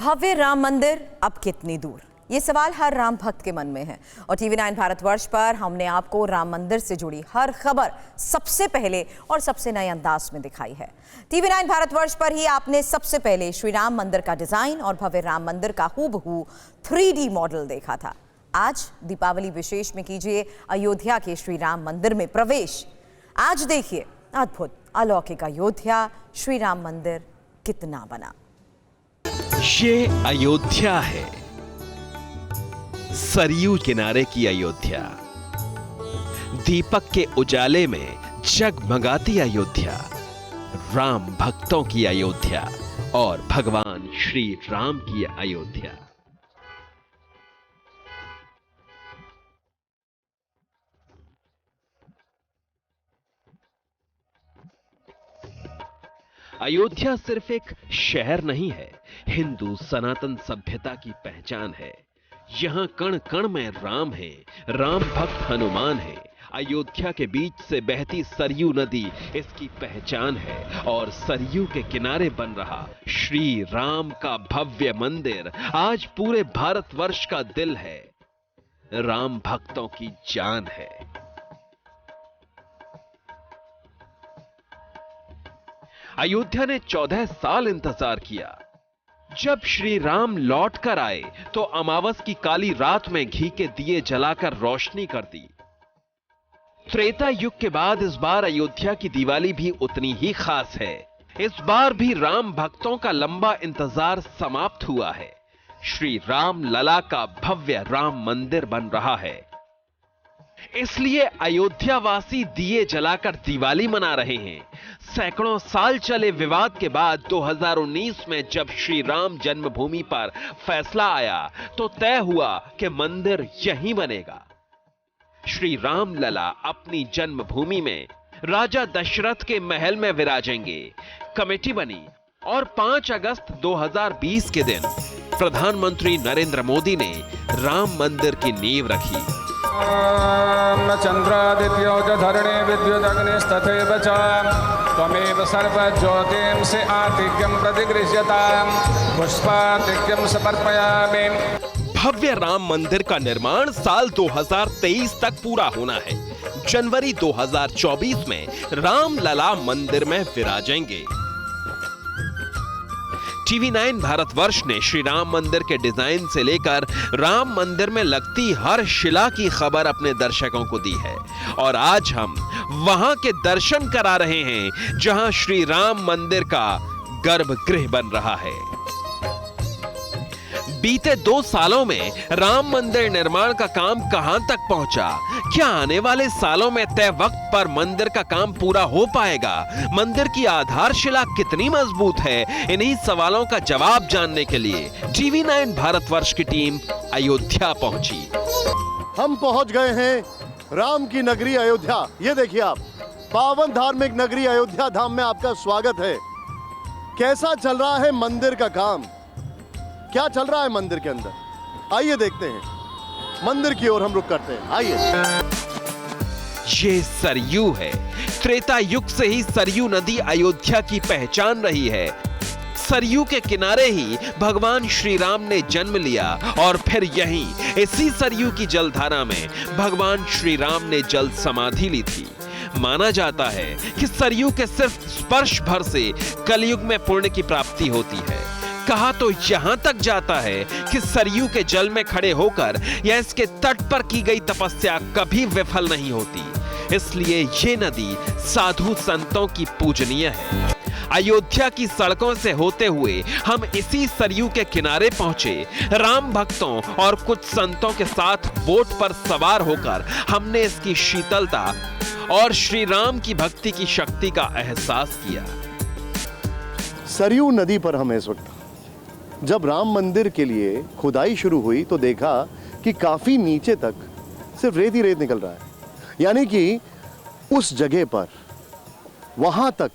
भव्य राम मंदिर अब कितनी दूर, ये सवाल हर राम भक्त के मन में है। और टीवी 9 भारतवर्ष पर हमने आपको राम मंदिर से जुड़ी हर खबर सबसे पहले और सबसे नए अंदाज में दिखाई है। टीवी 9 भारतवर्ष पर ही आपने सबसे पहले श्री राम मंदिर का डिजाइन और भव्य राम मंदिर का हूबहू 3D मॉडल देखा था। आज दीपावली विशेष में कीजिए अयोध्या के श्री राम मंदिर में प्रवेश। आज देखिए अद्भुत अलौकिक अयोध्या श्री राम मंदिर कितना बना। ये अयोध्या है, सरयू किनारे की अयोध्या, दीपक के उजाले में जगमगाती अयोध्या, राम भक्तों की अयोध्या और भगवान श्री राम की अयोध्या। अयोध्या सिर्फ एक शहर नहीं है, हिंदू सनातन सभ्यता की पहचान है। यहां कण कण में राम है, राम भक्त हनुमान है। अयोध्या के बीच से बहती सरयू नदी इसकी पहचान है और सरयू के किनारे बन रहा श्री राम का भव्य मंदिर आज पूरे भारतवर्ष का दिल है, राम भक्तों की जान है। अयोध्या ने 14 साल इंतजार किया। जब श्री राम लौट कर आए तो अमावस की काली रात में घी के दिए जलाकर रोशनी कर दी। त्रेता युग के बाद इस बार अयोध्या की दिवाली भी उतनी ही खास है। इस बार भी राम भक्तों का लंबा इंतजार समाप्त हुआ है। श्री राम लला का भव्य राम मंदिर बन रहा है, इसलिए अयोध्यावासी दिए जलाकर दिवाली मना रहे हैं। सैकड़ों साल चले विवाद के बाद 2019 में जब श्री राम जन्मभूमि पर फैसला आया तो तय हुआ कि मंदिर यहीं बनेगा। श्री राम लला अपनी जन्मभूमि में राजा दशरथ के महल में विराजेंगे। कमेटी बनी और 5 अगस्त 2020 के दिन प्रधानमंत्री नरेंद्र मोदी ने राम मंदिर की नींव रखी। चंद्रादित्यो च धरणे विद्युदग्निस्तथैव च त्वमेव सर्वज्योतिंषि आतिथ्यं प्रतिगृह्यताम् पुष्पातिथ्यं समर्पयामि। भव्य राम मंदिर का निर्माण साल 2023 तक पूरा होना है। जनवरी 2024 में राम लला मंदिर में विराजेंगे। टीवी 9 भारतवर्ष ने श्री राम मंदिर के डिजाइन से लेकर राम मंदिर में लगती हर शिला की खबर अपने दर्शकों को दी है और आज हम वहां के दर्शन करा रहे हैं जहां श्री राम मंदिर का गर्भगृह बन रहा है। बीते 2 सालों में राम मंदिर निर्माण का काम कहां तक पहुंचा? क्या आने वाले सालों में तय वक्त पर मंदिर का काम पूरा हो पाएगा? मंदिर की आधारशिला कितनी मजबूत है? इन्हीं सवालों का जवाब जानने के लिए टीवी 9 भारतवर्ष की टीम अयोध्या पहुंची। हम पहुंच गए हैं राम की नगरी अयोध्या। ये देखिए आप, पावन धार्मिक नगरी अयोध्या धाम में आपका स्वागत है। कैसा चल रहा है मंदिर का काम? क्या चल रहा है मंदिर के अंदर? आइए देखते हैं। मंदिर की ओर हम रुक करते हैं, आइए। ये सरयू है। त्रेता युग से ही सरयू नदी अयोध्या की पहचान रही है। सरयू के किनारे ही भगवान श्री राम ने जन्म लिया और फिर यहीं इसी सरयू की जलधारा में भगवान श्री राम ने जल समाधि ली थी। माना जाता है कि सरयू के सिर्फ स्पर्श भर से कलयुग में पुण्य की प्राप्ति होती है। कहा तो यहां तक जाता है कि सरयू के जल में खड़े होकर या इसके तट पर की गई तपस्या कभी विफल नहीं होती। इसलिए ये नदी साधु संतों की पूजनीय है। अयोध्या की सड़कों से होते हुए हम इसी सरयू के किनारे पहुंचे। राम भक्तों और कुछ संतों के साथ बोट पर सवार होकर हमने इसकी शीतलता और श्री राम की भक्ति की शक्ति का एहसास किया। सरयू नदी पर हम इस वक्त जब राम मंदिर के लिए खुदाई शुरू हुई तो देखा कि काफी नीचे तक सिर्फ रेत ही रेत निकल रहा है। यानी कि उस जगह पर वहां तक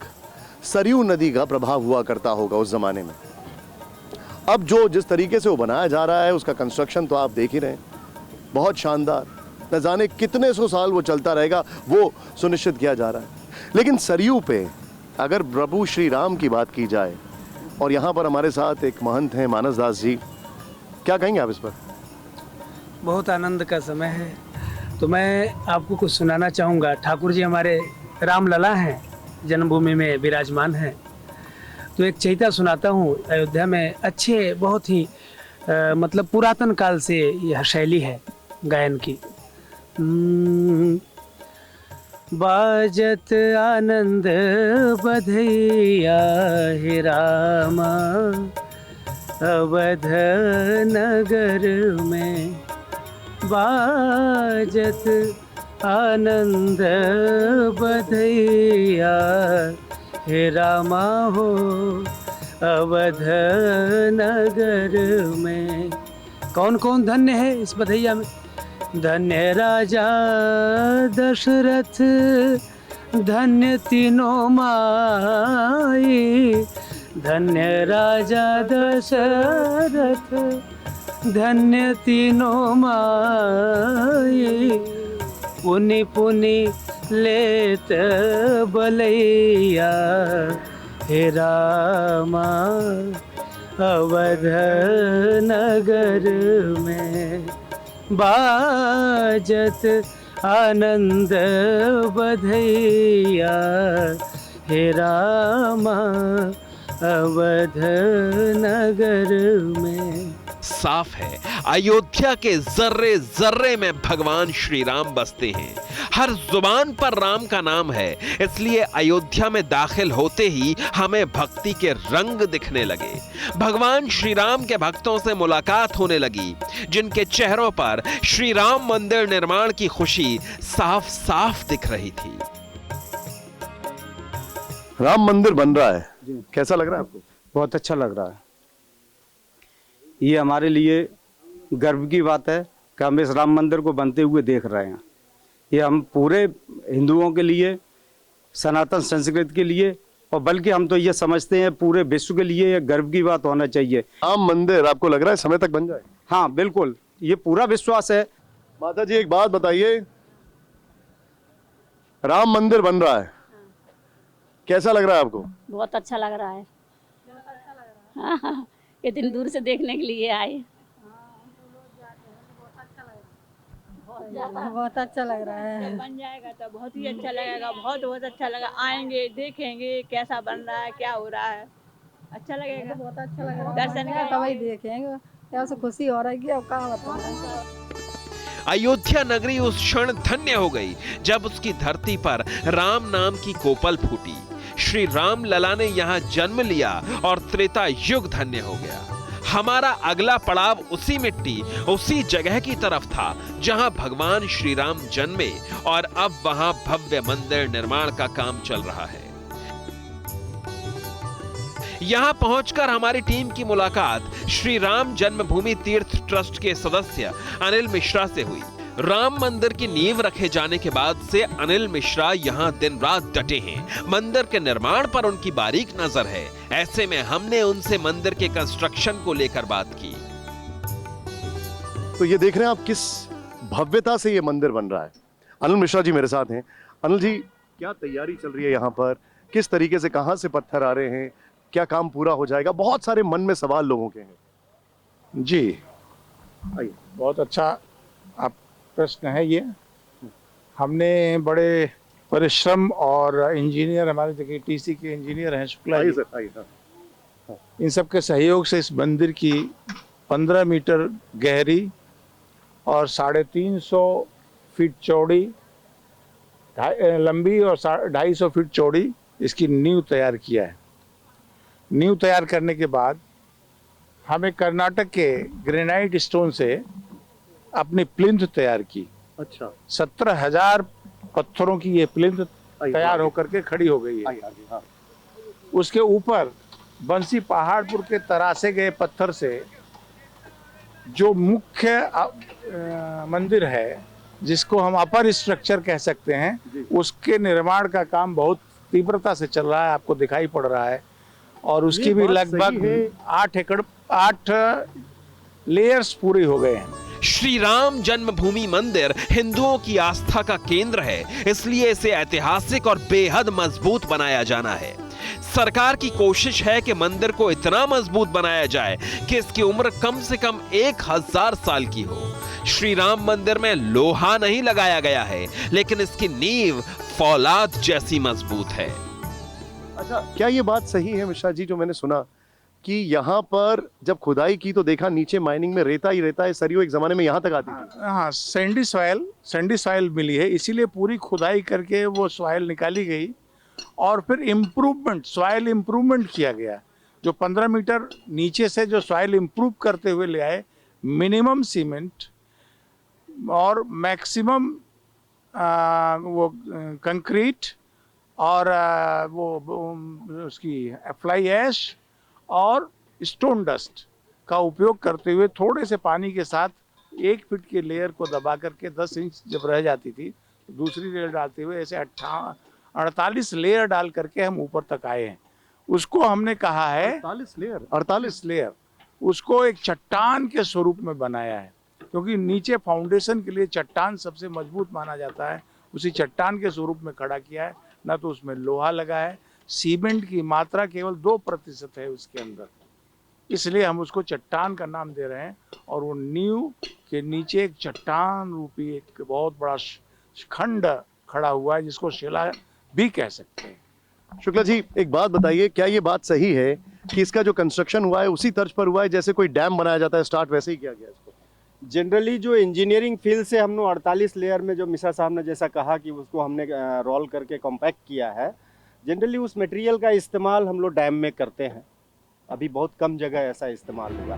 सरयू नदी का प्रभाव हुआ करता होगा उस जमाने में। अब जो जिस तरीके से वो बनाया जा रहा है, उसका कंस्ट्रक्शन तो आप देख ही रहे हैं, बहुत शानदार। न जाने कितने सौ साल वो चलता रहेगा, वो सुनिश्चित किया जा रहा है। लेकिन सरयू पे अगर प्रभु श्री राम की बात की जाए और यहाँ पर हमारे साथ एक महंत हैं मानस दास जी, क्या कहेंगे आप इस पर? बहुत आनंद का समय है। तो मैं आपको कुछ सुनाना चाहूँगा। ठाकुर जी हमारे रामलला हैं, जन्मभूमि में विराजमान हैं। तो एक चैता सुनाता हूँ। अयोध्या में अच्छे बहुत ही मतलब पुरातन काल से यह शैली है गायन की। बाजत आनंद बधैया हे रामा, अवध नगर में बाजत आनंद बधैया हे रामा हो, अवध नगर में। कौन कौन धन्य है इस बधैया में? धन्य राजा दशरथ, धन्य तीनों माई, धन्य राजा दशरथ, धन्य तीनों माई, पुनि पुनि लेत बलैया हे रामा, अवध नगर में बाजत आनंद बधैया हे रामा, अवध नगर में। साफ है, अयोध्या के जर्रे जर्रे में भगवान श्री राम बसते हैं। हर जुबान पर राम का नाम है, इसलिए अयोध्या में दाखिल होते ही हमें भक्ति के रंग दिखने लगे। भगवान श्री राम के भक्तों से मुलाकात होने लगी, जिनके चेहरों पर श्री राम मंदिर निर्माण की खुशी साफ साफ दिख रही थी। राम मंदिर बन रहा है, कैसा लग रहा है आपको? बहुत अच्छा लग रहा है। ये हमारे लिए गर्व की बात है कि हम इस राम मंदिर को बनते हुए देख रहे हैं। ये हम पूरे हिंदुओं के लिए, सनातन संस्कृति के लिए, और बल्कि हम तो ये समझते हैं पूरे विश्व के लिए ये गर्व की बात होना चाहिए। राम मंदिर आपको लग रहा है समय तक बन जाए? हाँ बिल्कुल, ये पूरा विश्वास है। माता जी एक बात बताइए, राम मंदिर बन रहा है, कैसा लग रहा है आपको? बहुत अच्छा लग रहा है। हाँ, इतनी दूर से देखने के लिए आए। बहुत अच्छा लग रहा है। बन जाएगा तो बहुत ही अच्छा लगेगा। बहुत बहुत अच्छा लगा। आएंगे, देखेंगे कैसा बन रहा है, क्या हो रहा है। अच्छा लगेगा, बहुत अच्छा लग रहा है। दर्शन का तभी देखेंगे, ऐसे खुशी हो रही है। अब कहाँ बताऊं। अयोध्या नगरी उस क्षण धन्य हो गई जब उसकी धरती पर राम नाम की कोपल फूटी। श्री राम लला ने यहाँ जन्म लिया और त्रेता युग धन्य हो गया। हमारा अगला पड़ाव उसी मिट्टी, उसी जगह की तरफ था जहां भगवान श्री राम जन्मे, और अब वहां भव्य मंदिर निर्माण का काम चल रहा है। यहां पहुंचकर हमारी टीम की मुलाकात श्री राम जन्मभूमि तीर्थ ट्रस्ट के सदस्य अनिल मिश्रा से हुई। राम मंदिर की नींव रखे जाने के बाद से अनिल मिश्रा यहां दिन रात डटे हैं। मंदिर के निर्माण पर उनकी बारीक नजर है। ऐसे में हमने उनसे मंदिर के कंस्ट्रक्शन को लेकर बात की। तो ये देख रहे हैं आप किस भव्यता से ये मंदिर बन रहा है। अनिल मिश्रा जी मेरे साथ हैं। अनिल जी, क्या तैयारी चल रही है यहाँ पर? किस तरीके से, कहाँ से पत्थर आ रहे हैं? क्या काम पूरा हो जाएगा? बहुत सारे मन में सवाल लोगों के हैं। जी, आइए। बहुत अच्छा आप प्रश्न है ये। हमने बड़े परिश्रम और इंजीनियर, हमारे देखिए टीसी के इंजीनियर हैं शुक्ला जी, इन सब के सहयोग से इस मंदिर की 15 मीटर गहरी और 350 फीट चौड़ी, लंबी और 250 फीट चौड़ी इसकी नींव तैयार किया है। नींव तैयार करने के बाद हमें कर्नाटक के ग्रेनाइट स्टोन से अपनी प्लिंथ तैयार की। अच्छा, 17,000 पत्थरों की ये प्लिंथ तैयार होकर के खड़ी हो गई है। हाँ। उसके ऊपर बंसी पहाड़पुर के तरासे गए पत्थर से जो मुख्य मंदिर है, जिसको हम अपर स्ट्रक्चर कह सकते हैं, उसके निर्माण का काम बहुत तीव्रता से चल रहा है, आपको दिखाई पड़ रहा है। और उसकी भी लगभग 8 लेयर्स पूरी हो गए हैं। श्री राम जन्मभूमि मंदिर हिंदुओं की आस्था का केंद्र है, इसलिए इसे ऐतिहासिक और बेहद मजबूत बनाया जाना है। सरकार की कोशिश है कि मंदिर को इतना मजबूत बनाया जाए कि इसकी उम्र कम से कम 1000 साल की हो। श्री राम मंदिर में लोहा नहीं लगाया गया है, लेकिन इसकी नींव फौलाद जैसी मजबूत है। अच्छा, क्या ये बात सही है मिश्रा जी, जो मैंने सुना कि यहाँ पर जब खुदाई की तो देखा नीचे माइनिंग में रेता ही रेता है, सरियों एक जमाने में यहाँ तक आती थी? हाँ, सैंडी सॉइल मिली है, इसीलिए पूरी खुदाई करके वो सॉइल निकाली गई और फिर सॉइल इम्प्रूवमेंट किया गया। जो 15 मीटर नीचे से जो सॉइल इम्प्रूव करते हुए ले आए, मिनिमम सीमेंट और मैक्सिमम वो कंक्रीट और वो उसकी फ्लाई ऐश और स्टोन डस्ट का उपयोग करते हुए थोड़े से पानी के साथ 1 फीट के लेयर को दबा करके 10 इंच जब रह जाती थी तो दूसरी लेयर डालते हुए ऐसे 48 लेयर डाल करके हम ऊपर तक आए हैं। उसको हमने कहा है 48 लेयर उसको एक चट्टान के स्वरूप में बनाया है, क्योंकि नीचे फाउंडेशन के लिए चट्टान सबसे मजबूत माना जाता है। उसी चट्टान के स्वरूप में खड़ा किया है, ना तो उसमें लोहा लगा है। सीमेंट की मात्रा केवल 2% है उसके अंदर, इसलिए हम उसको चट्टान का नाम दे रहे हैं। और वो नींव के नीचे एक चट्टान रूपी एक बहुत बड़ा खंड खड़ा हुआ है, जिसको शिला भी कह सकते हैं। शुक्ला जी, एक बात बताइए, क्या ये बात सही है कि इसका जो कंस्ट्रक्शन हुआ है उसी तर्ज पर हुआ है जैसे कोई डैम बनाया जाता है, स्टार्ट वैसे ही किया गया इसको? जनरली जो इंजीनियरिंग फील्ड से हम लोग 48 लेयर में, जो मिश्रा साहब ने जैसा कहा कि उसको हमने रोल करके कॉम्पैक्ट किया है, जनरली उस मटेरियल का इस्तेमाल हम लोग डैम में करते हैं। अभी बहुत कम जगह ऐसा इस्तेमाल हुआ।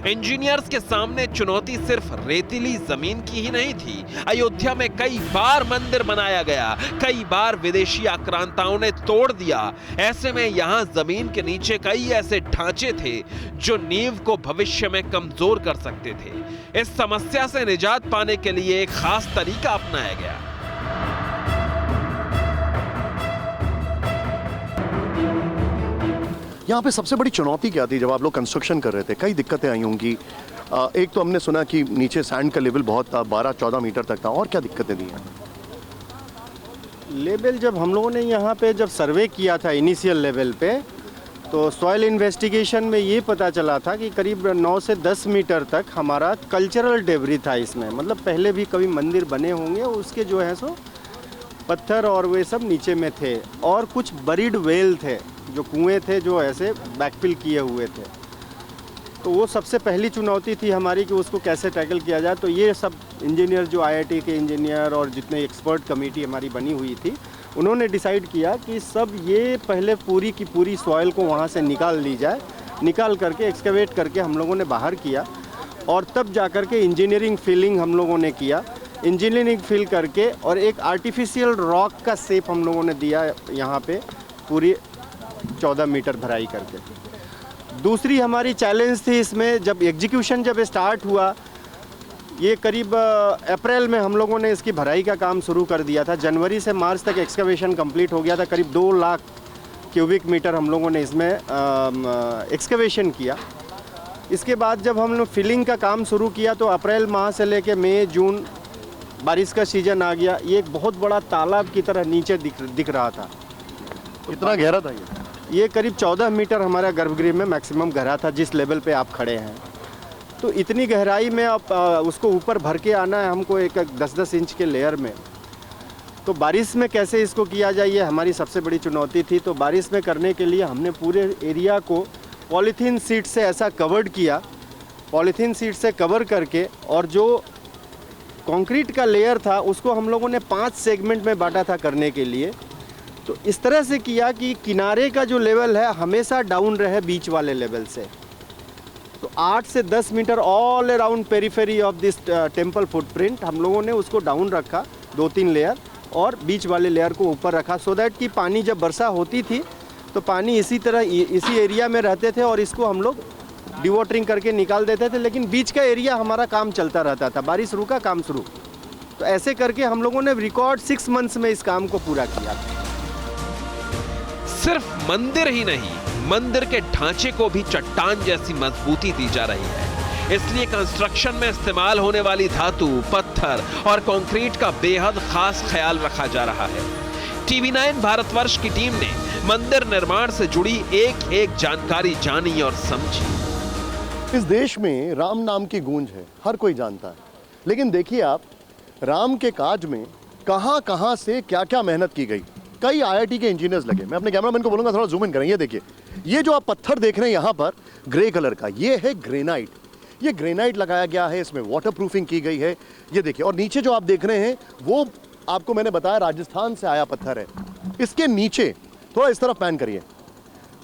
इंजीनियर्स के सामने चुनौती सिर्फ रेतीली जमीन की ही नहीं थी। अयोध्या में कई बार मंदिर बनाया गया, कई बार विदेशी आक्रांताओं ने तोड़ दिया। ऐसे में यहां जमीन के नीचे कई ऐसे ढांचे थे जो नींव को भविष्य में कमजोर कर सकते थे। इस समस्या से निजात पाने के लिए एक खास तरीका अपनाया गया। यहाँ पे सबसे बड़ी चुनौती क्या थी जब आप लोग कंस्ट्रक्शन कर रहे थे? कई दिक्कतें आई होंगी। एक तो हमने सुना कि नीचे सैंड का लेवल बहुत था, 12-14 मीटर तक था, और क्या दिक्कतें थी? लेवल जब हम लोगों ने यहाँ पे जब सर्वे किया था इनिशियल लेवल पे, तो सॉइल इन्वेस्टिगेशन में ये पता चला था कि करीब 9 से 10 मीटर तक हमारा कल्चरल डेब्री था इसमें। मतलब पहले भी कभी मंदिर बने होंगे, उसके जो है सो पत्थर और वे सब नीचे में थे, और कुछ बरीड वेल थे, जो कुएं थे जो ऐसे बैकफिल किए हुए थे। तो वो सबसे पहली चुनौती थी हमारी कि उसको कैसे टैकल किया जाए। तो ये सब इंजीनियर, जो IIT के इंजीनियर और जितने एक्सपर्ट कमेटी हमारी बनी हुई थी, उन्होंने डिसाइड किया कि सब ये पहले पूरी की पूरी सॉइल को वहाँ से निकाल ली जाए। निकाल करके एक्सकेवेट करके हम लोगों ने बाहर किया, और तब जा कर के इंजीनियरिंग फिलिंग हम लोगों ने किया। इंजीनियरिंग फिल करके और एक आर्टिफिशियल रॉक का शेप हम लोगों ने दिया यहाँ पे, पूरी 14 मीटर भराई करके। दूसरी हमारी चैलेंज थी इसमें, जब एग्जीक्यूशन जब स्टार्ट हुआ, ये करीब अप्रैल में हम लोगों ने इसकी भराई का काम शुरू कर दिया था। जनवरी से मार्च तक एक्सकवेशन कंप्लीट हो गया था। करीब 2 लाख क्यूबिक मीटर हम लोगों ने इसमें एक्सकवेशन किया। इसके बाद जब हम लोग फिलिंग का काम शुरू किया तो अप्रैल माह से लेके मई जून बारिश का सीजन आ गया। ये एक बहुत बड़ा तालाब की तरह नीचे दिख रहा था। इतना गहरा था ये करीब 14 मीटर हमारा गर्भगृह में मैक्सिमम गहरा था, जिस लेवल पे आप खड़े हैं। तो इतनी गहराई में आप उसको ऊपर भर के आना है हमको, एक 10-10 इंच के लेयर में। तो बारिश में कैसे इसको किया जाए, ये हमारी सबसे बड़ी चुनौती थी। तो बारिश में करने के लिए हमने पूरे एरिया को पॉलीथीन शीट से ऐसा कवर्ड किया, पॉलीथीन शीट से कवर करके, और जो कंक्रीट का लेयर था उसको हम लोगों ने 5 सेगमेंट में बांटा था करने के लिए। तो इस तरह से किया कि किनारे का जो लेवल है हमेशा डाउन रहे बीच वाले लेवल से। तो 8 से 10 meter all around periphery of this temple footprint हम लोगों ने उसको डाउन रखा, 2-3 लेयर, और बीच वाले लेयर को ऊपर रखा, सो दैट कि पानी जब वर्षा होती थी तो पानी इसी तरह इसी एरिया में रहते थे, और इसको हम लोग डिवॉटरिंग करके निकाल देते थे। लेकिन बीच का एरिया हमारा काम चलता रहता था, बारिश रुका काम शुरू। तो ऐसे करके हम लोगों ने रिकॉर्ड 6 मंथ्स में इस काम को पूरा किया। सिर्फ मंदिर ही नहीं, मंदिर के ढांचे को भी चट्टान जैसी मजबूती दी जा रही है। इसलिए कंस्ट्रक्शन में इस्तेमाल होने वाली धातु, पत्थर और कंक्रीट का बेहद खास ख्याल रखा जा रहा है। TV9 भारतवर्ष की टीम ने मंदिर निर्माण से जुड़ी एक एक जानकारी जानी और समझी। इस देश में राम नाम की गूंज है, हर कोई जानता है। लेकिन देखिए आप, राम के काज में कहां कहां से क्या क्या मेहनत की गई। कई आईआईटी के इंजीनियर्स लगे। मैं अपने कैमरामैन को बोलूंगा थोड़ा जूम इन करें। ये देखिए, ये जो आप पत्थर देख रहे हैं यहां पर ग्रे कलर का, ये है ग्रेनाइट। ये ग्रेनाइट लगाया गया है, इसमें वाटर प्रूफिंग की गई है। ये देखिए, और नीचे जो आप देख रहे हैं वो आपको मैंने बताया राजस्थान से आया पत्थर है। इसके नीचे थोड़ा इस तरफ पैन करिए,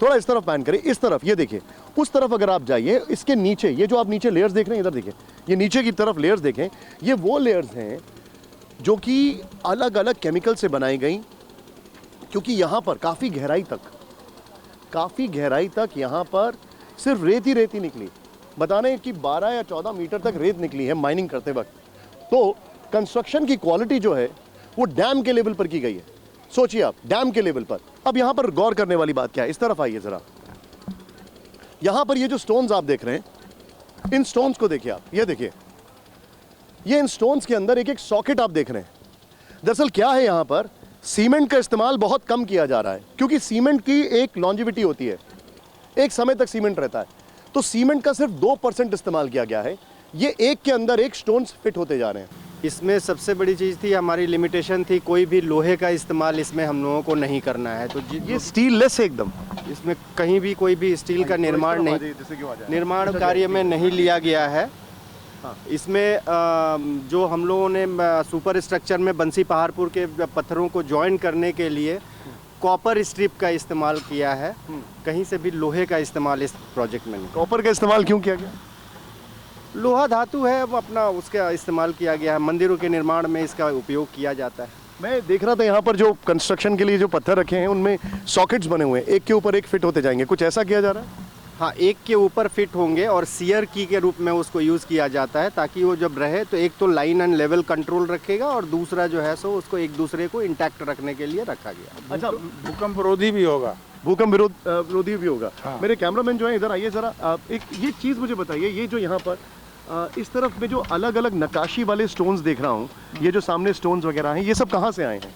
थोड़ा इस तरफ पैन करिए, इस तरफ, ये देखिए उस तरफ अगर आप जाइए, इसके नीचे ये जो आप नीचे लेयर्स देख रहे हैं, इधर देखिए, ये नीचे की तरफ लेयर्स देखें, ये वो लेयर्स हैं जो कि अलग अलग केमिकल से बनाई गई। क्योंकि यहाँ पर काफ़ी गहराई तक यहाँ पर सिर्फ रेत ही निकली। बता रहे हैं कि 12 या 14 मीटर तक रेत निकली है माइनिंग करते वक्त। तो कंस्ट्रक्शन की क्वालिटी जो है वो डैम के लेवल पर की गई है। सोचिए आप, डैम के लेवल पर। अब यहाँ पर गौर करने वाली बात क्या है, इस तरफ आइए जरा। यहाँ पर ये जो स्टोन्स आप देख रहे हैं, इन स्टोन्स को देखिए आप, ये देखिए, ये इन स्टोन्स के अंदर एक एक सॉकेट आप देख रहे हैं। दरअसल क्या है, यहाँ पर सीमेंट का इस्तेमाल बहुत कम किया जा रहा है, क्योंकि सीमेंट की एक लॉन्जिविटी होती है, एक समय तक सीमेंट रहता है। तो सीमेंट का सिर्फ 2% इस्तेमाल किया गया है। ये एक के अंदर एक स्टोन्स फिट होते जा रहे हैं। इसमें सबसे बड़ी चीज़ थी, हमारी लिमिटेशन थी, कोई भी लोहे का इस्तेमाल इसमें हम लोगों को नहीं करना है। तो ये स्टीललेस है एकदम, इसमें कहीं भी कोई भी स्टील का निर्माण कार्य में नहीं लिया गया है। इसमें जो हम लोगों ने सुपर स्ट्रक्चर में बंसी पहाड़पुर के पत्थरों को ज्वाइन करने के लिए कॉपर स्ट्रिप का इस्तेमाल किया है। कहीं से भी लोहे का इस्तेमाल इस प्रोजेक्ट में नहीं। कॉपर का इस्तेमाल क्यों किया गया? लोहा धातु है, अब अपना उसका इस्तेमाल किया गया है। मंदिरों के निर्माण में इसका उपयोग किया जाता है। मैं देख रहा था यहाँ पर जो कंस्ट्रक्शन के लिए जो पत्थर रखे हैं उनमें सॉकेट्स बने हुए हैं, एक के ऊपर एक फिट होते जाएंगे, कुछ ऐसा किया जा रहा है? हाँ, एक के ऊपर फिट होंगे और सियर की के रूप में उसको यूज़ किया जाता है, ताकि वो जब रहे तो एक तो लाइन एंड लेवल कंट्रोल रखेगा और दूसरा जो है सो उसको एक दूसरे को इंटैक्ट रखने के लिए रखा गया। अच्छा, भूकंप विरोधी भी होगा। भूकंप विरोधी भी होगा। हाँ। मेरे कैमरामैन जो है इधर आइए जरा, एक ये चीज़ मुझे बताइए, ये जो यहाँ पर इस तरफ में जो अलग अलग नक्काशी वाले स्टोन्स देख रहा हूँ, ये जो सामने स्टोन्स वगैरह हैं, ये सब कहाँ से आए हैं?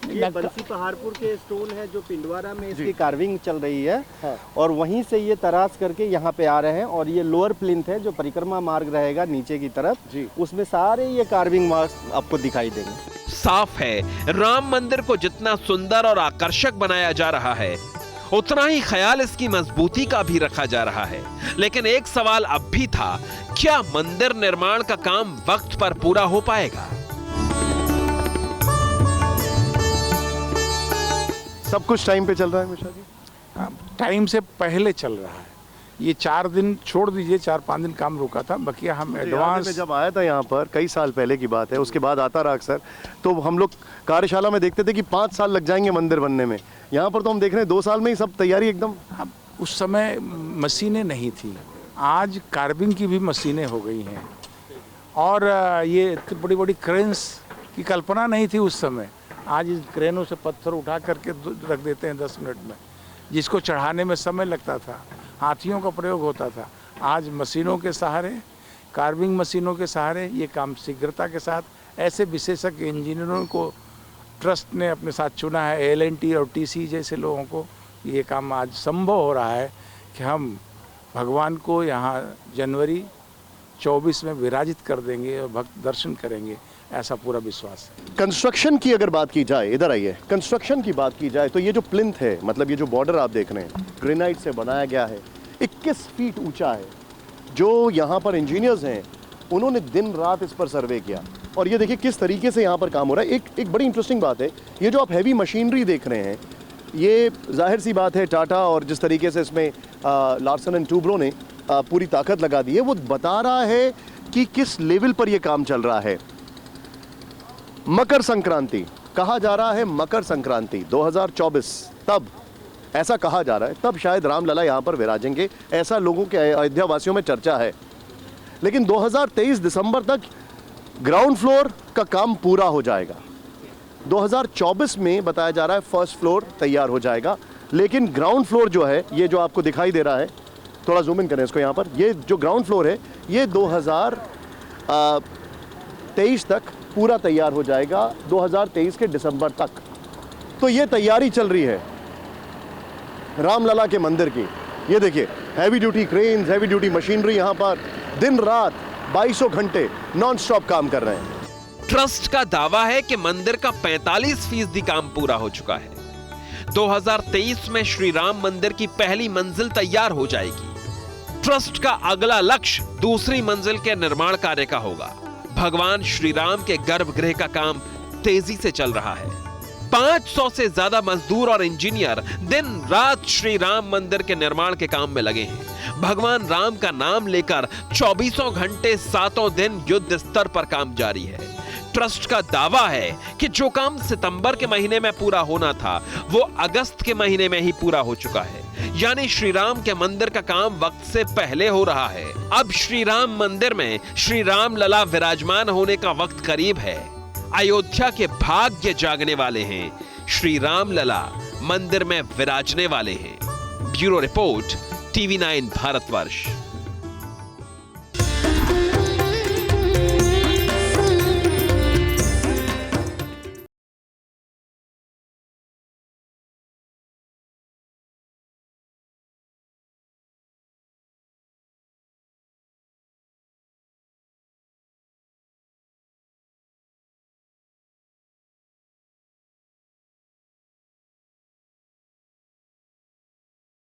ये बंसी पहाड़पुर के स्टोन है जो पिंडवारा में इसकी कार्विंग चल रही है। हाँ। और वहीं से ये तराश करके यहाँ पे आ रहे हैं। और ये लोअर प्लिंथ है जो परिक्रमा मार्ग रहेगा नीचे की तरफ जी, उसमें सारे ये कार्विंग मार्क्स आपको दिखाई देंगे। साफ है, राम मंदिर को जितना सुंदर और आकर्षक बनाया जा रहा है, उतना ही ख्याल इसकी मजबूती का भी रखा जा रहा है। लेकिन एक सवाल अब भी था, क्या मंदिर निर्माण का काम वक्त पर पूरा हो पाएगा? सब कुछ टाइम पे चल रहा है मिश्रा जी? हाँ, टाइम से पहले चल रहा है। ये 4 दिन छोड़ दीजिए, 4-5 दिन काम रुका था, बाकी हम एडवांस। जब आया था यहाँ पर कई साल पहले की बात है, उसके बाद आता रहा अक्सर, तो हम लोग कार्यशाला में देखते थे कि 5 साल लग जाएंगे मंदिर बनने में। यहाँ पर तो हम देख रहे हैं 2 साल में ही सब तैयारी एकदम। अब उस समय मशीनें नहीं थी, आज कार्विंग की भी मशीनें हो गई हैं। और ये इतनी बड़ी बड़ी क्रेन्स की कल्पना नहीं थी उस समय। आज इस क्रेनों से पत्थर उठा करके रख देते हैं 10 मिनट में, जिसको चढ़ाने में समय लगता था, हाथियों का प्रयोग होता था। आज मशीनों के सहारे, कार्विंग मशीनों के सहारे ये काम शीघ्रता के साथ, ऐसे विशेषज्ञ इंजीनियरों को ट्रस्ट ने अपने साथ चुना है, L&T और TC जैसे लोगों को, ये काम आज संभव हो रहा है कि हम भगवान को यहाँ जनवरी 24 में विराजित कर देंगे और भक्त दर्शन करेंगे, ऐसा पूरा विश्वास है। कंस्ट्रक्शन की अगर बात की जाए, इधर आइए, कंस्ट्रक्शन की बात की जाए तो ये जो प्लिंथ है, मतलब ये जो बॉर्डर आप देख रहे हैं, ग्रेनाइट से बनाया गया है, 21 फीट ऊंचा है। जो यहाँ पर इंजीनियर्स हैं उन्होंने दिन रात इस पर सर्वे किया और ये देखिए किस तरीके से यहाँ पर काम हो रहा है। एक बड़ी इंटरेस्टिंग बात है, ये जो आप हैवी मशीनरी देख रहे हैं, ये जाहिर सी बात है टाटा और जिस तरीके से इसमें लार्सन एंड टूब्रो ने पूरी ताकत लगा दी है, वो बता रहा है कि किस लेवल पर ये काम चल रहा है। मकर संक्रांति कहा जा रहा है, मकर संक्रांति 2024, तब ऐसा कहा जा रहा है, तब शायद रामलला यहाँ पर विराजेंगे, ऐसा लोगों के अयोध्या वासियों में चर्चा है। लेकिन 2023 दिसंबर तक ग्राउंड फ्लोर का काम पूरा हो जाएगा। 2024 में बताया जा रहा है फर्स्ट फ्लोर तैयार हो जाएगा, लेकिन ग्राउंड फ्लोर जो है, ये जो आपको दिखाई दे रहा है, थोड़ा जूम इन करें इसको यहाँ पर, ये जो ग्राउंड फ्लोर है ये 2023 तक पूरा तैयार हो जाएगा, 2023 के दिसंबर तक। तो ये तैयारी चल रही है। रामलला के मंदिर की। ये देखिए, heavy duty cranes, heavy duty machinery यहाँ पर दिन रात 2200 घंटे नॉन स्टॉप काम कर रहे हैं। ट्रस्ट का दावा है कि मंदिर का 45% काम पूरा हो चुका है। 2023 में श्री राम मंदिर की पहली मंजिल तैयार हो जाएगी। ट्रस्ट का अगला लक्ष्य दूसरी मंजिल के निर्माण कार्य का होगा। भगवान श्री राम के गर्भगृह का काम तेजी से चल रहा है। 500 से ज्यादा मजदूर और इंजीनियर दिन रात श्री राम मंदिर के निर्माण के काम में लगे हैं। भगवान राम का नाम लेकर 24 घंटे 7 दिन युद्ध स्तर पर काम जारी है। ट्रस्ट का दावा है कि जो काम सितंबर के महीने में पूरा होना था वो अगस्त के महीने में ही पूरा हो चुका है। यानी श्री राम के मंदिर का काम वक्त से पहले हो रहा है। अब श्री राम मंदिर में श्री राम लला विराजमान होने का वक्त करीब है। अयोध्या के भाग्य जागने वाले हैं। श्री राम लला मंदिर में विराजने वाले हैं। Bureau report, TV9 Bharatvarsh.